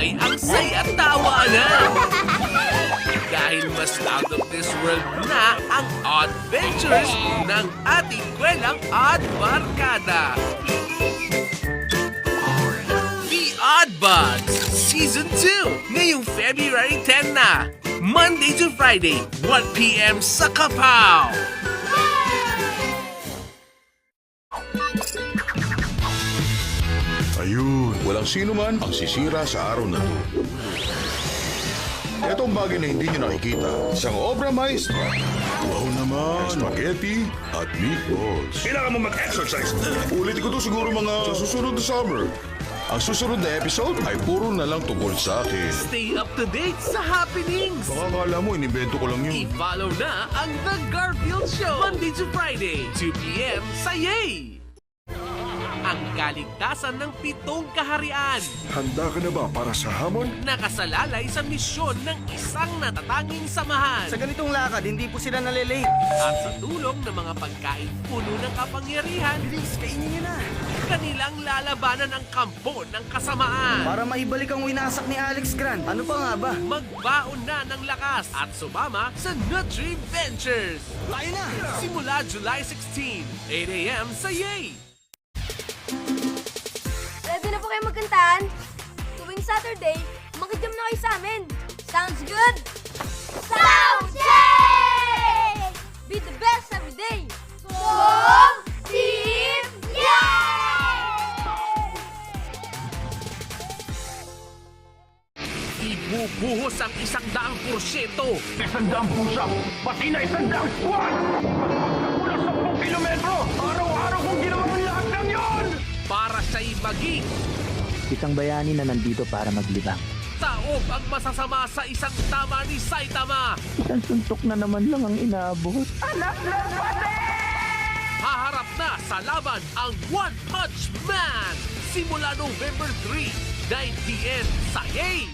Friday, ang saya at tawanan! Dahil mas out of this world na ang adventures ng ating kwelang Odd Barkada. The Odd Buds Season 2, ngayong February 10 na. Monday to Friday, 1 p.m. sa Kapaw. Ayun, walang sino man ang sisira sa araw na to. Etong bagay na hindi nyo nakikita, isang obra maestra. Wow naman! Spaghetti at meatballs. Kailangan mo mag-exercise. Ulitin ko to siguro mga sa susunod na summer. Ang susunod na episode ay puro na lang tungkol sa akin. Stay up to date sa happenings. Baka akala mo, inimbento ko lang yun. I-follow na ang The Garfield Show, Monday to Friday, 2 p.m. sa Yay! Ang kaligtasan ng 7 kaharian. Handa ka na ba para sa hamon? Nakasalalay sa misyon ng isang natatanging samahan. Sa ganitong lakad, hindi po sila nalilate. At sa tulong ng mga pagkain puno ng kapangyarihan, Bilis, kainin niyo na. kanilang lalabanan ang kampo ng kasamaan. Para maibalik ang winasak ni Alex Grant. Ano pa nga ba? Magbaon na ng lakas at sumama sa Nutri Ventures. Tayo na! Simula July 16, 8 a.m. sa Yay! Ready na po kayo magkantahan? Tuwing Saturday, makijam na kayo sa amin. Sounds good? Sounds yay! Be the best every day. Go Team Yay! Ibubuhos ang 100%. 100 push-up, pati na 100 squat! Pagpagpagpag na 10 kilometro! Araw-araw kong ginawa ang lahat ng yon! Para siya'y maging Isang bayani na nandito para maglibang. taob ang masasama sa isang tama ni Saitama. Isang suntok na naman lang ang inaabot. Haharap na sa laban ang One Punch Man. Simula November 3, 9 p.m. sa Yay!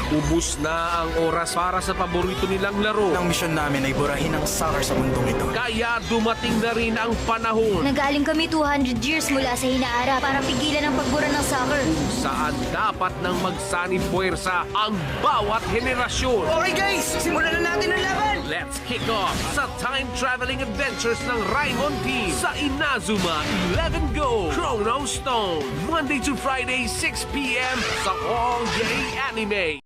Ubus na ang oras para sa paborito nilang laro. Ang misyon namin ay burahin ang soccer sa mundong ito. Kaya dumating na rin ang panahon Nagaling kami 200 years mula sa hinaarap para pigilan ang pagbura ng soccer. saan dapat nang magsanib puwersa ang bawat henerasyon. Okay guys, simulan na natin ang laban! Let's kick off sa time-traveling adventures ng Raimon Team sa Inazuma 11 Go Chrono Stone. Monday to Friday, 6 p.m. sa All Yay Anime.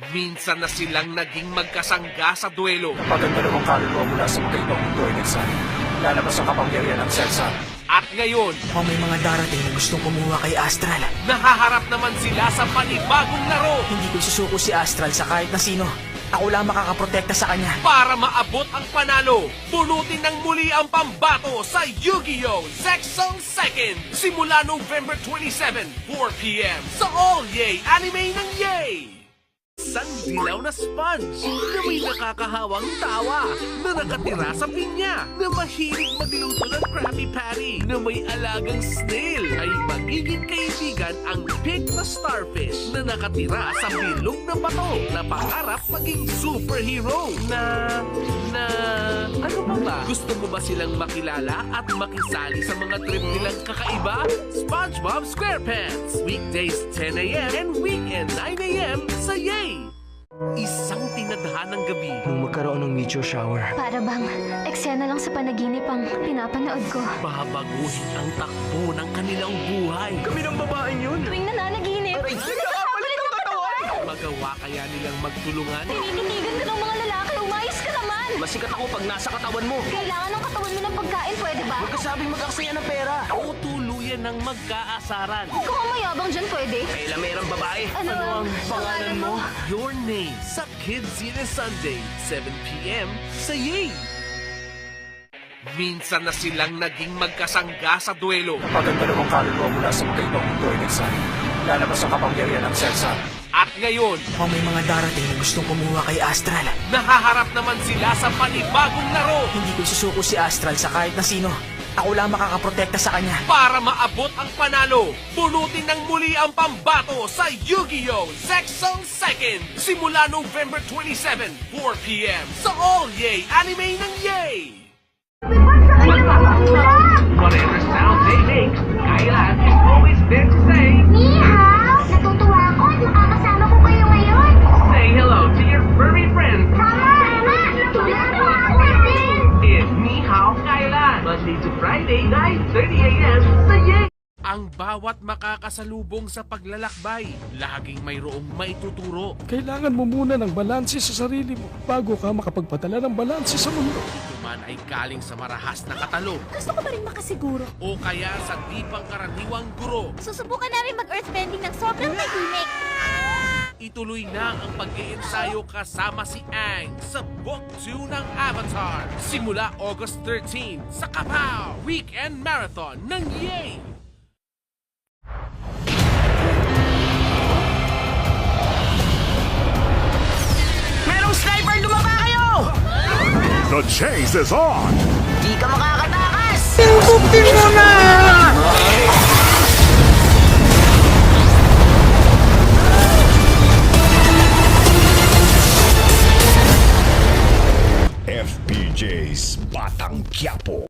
Minsan na silang naging magkasangga sa duelo. Paganda namang kaluluwa mula sa magkaibang mundo ay nagsabi. Lalabas ang kapangyarihan ng Celsa. At ngayon, Mukhang may mga darating na gustong kumuha kay Astral. nahaharap naman sila sa panibagong laro. Hindi ko susuko si Astral sa kahit na sino. Ako lang makakaprotekta sa kanya. Para maabot ang panalo, punutin ng muli ang pambato sa Yu-Gi-Oh! Zexal 2nd. Simula November 27, 4 p.m. sa All Yay Anime ng Yay! Isang dilaw na sponge na may nakakahawang tawa na nakatira sa pinya na mahilig magluto ng Krabby Patty na may alagang snail ay magiging kaibigan ang pig na starfish na nakatira sa bilog na bato na pangarap maging superhero na ano pa ba? Gusto mo ba silang makilala at makisali sa mga trip nilang kakaiba? SpongeBob SquarePants weekdays 10 a.m. and weekend 9 a.m. sa Yay! Isang tinadhanang gabi. Nung magkaroon ng meteor shower, Para bang eksena lang sa panaginip ang pinapanood ko. Babaguhin ang takbo ng kanilang buhay. kami ng babaeng yun! Tuwing nananaginip, nakakapalit ng katawan! Magawa kaya nilang magtulungan? Ninindigan ka ng mga lalaki, umayos ka naman! Masikat ako pag nasa katawan mo! Kailangan ng katawan mo ng pagkain, pwede ba? Huwag ka sabing mag-aksaya ng pera! O tuluyan ng magkaasaran? Ikaw ang mayabang dyan, pwede? Kailan mayroong babae? Ano ang pangalan mo? Your Name sa Kids Cine Sunday, 7 p.m. sa Yay! Minsan na silang naging magkasangga sa duelo. Paganda namang kaluluwa mula sa magkaibang mundo ay nagsabi. Lalabas ang kapangyarihan ng Celsa. At ngayon, Mukhang may mga darating na gustong kumuha kay Astral. nahaharap naman sila sa panibagong laro. Hindi ko susuko si Astral sa kahit na sino. Ako lang makakaprotekta sa kanya. Para maabot ang panalo, bunutin ng muli ang pambato sa Yu-Gi-Oh! Zexal Second simula November 27, 4 p.m. sa All Yay Anime ng Yay! Whatever sound they make, Kailan is always there to say, Mihao! Natutuwa ako at makakasama ko kayo ngayon. say hello to your furry friend. Tama! Tulad mo ako natin! It's Ni Hao Kailan, Monday to Friday, 9:30 a.m. sa Yay! Ang bawat makakasalubong sa paglalakbay, laging mayroong maituturo. Kailangan mo muna ng balanse sa sarili mo bago ka makapagpadala ng balanse sa mundo. Ito man ay galing sa marahas na katalo Gusto ko pa rin makasiguro. o kaya sa di pangkaraniwang guro. Susubukan namin mag-earthbending ng sobrang tahimik. Ituloy na ang pag-iensayo kasama si Aang sa Book 2 ng Avatar. Simula August 13 sa Kapow Weekend Marathon ng Yay! Merong sniper! Lumaba kayo! The chase is on! Di ka makakatakas! FPJ's Batang Quiapo.